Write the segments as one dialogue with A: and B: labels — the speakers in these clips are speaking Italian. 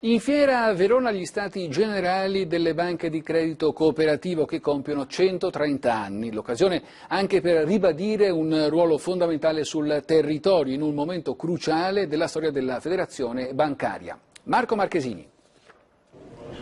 A: In fiera a Verona gli stati generali delle banche di credito cooperativo che compiono 130 anni, l'occasione anche per ribadire un ruolo fondamentale sul territorio in un momento cruciale della storia della federazione bancaria. Marco Marchesini.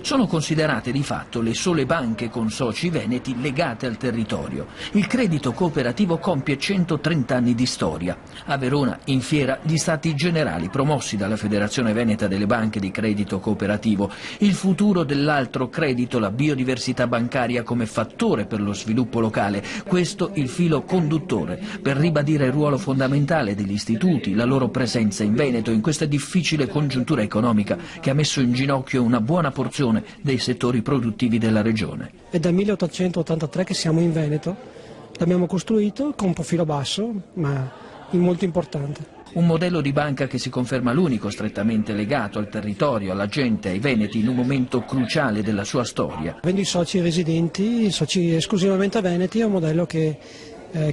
B: Sono considerate di fatto le sole banche con soci veneti legate al territorio. Il credito cooperativo compie 130 anni di storia. A Verona, in fiera, gli stati generali promossi dalla Federazione Veneta delle Banche di Credito Cooperativo, il futuro dell'altro credito, la biodiversità bancaria come fattore per lo sviluppo locale. Questo il filo conduttore per ribadire il ruolo fondamentale degli istituti, la loro presenza in Veneto in questa difficile congiuntura economica che ha messo in ginocchio una buona porzione dei settori produttivi della regione.
C: È dal 1883 che siamo in Veneto, l'abbiamo costruito con un profilo basso ma molto importante.
B: Un modello di banca che si conferma l'unico strettamente legato al territorio, alla gente, ai veneti in un momento cruciale della sua storia.
C: Avendo i soci residenti, i soci esclusivamente veneti, è un modello che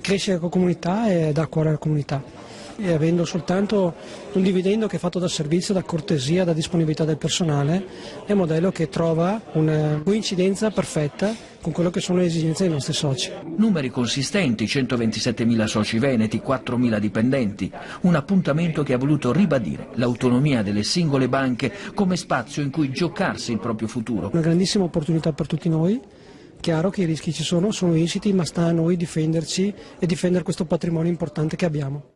C: cresce con la comunità e dà cuore alla comunità. E avendo soltanto un dividendo che è fatto da servizio, da cortesia, da disponibilità del personale, è un modello che trova una coincidenza perfetta con quello che sono le esigenze dei nostri soci.
B: Numeri consistenti, 127.000 soci veneti, 4.000 dipendenti, un appuntamento che ha voluto ribadire l'autonomia delle singole banche come spazio in cui giocarsi il proprio futuro.
C: Una grandissima opportunità per tutti noi. Chiaro che i rischi ci sono insiti, ma sta a noi difenderci e difendere questo patrimonio importante che abbiamo.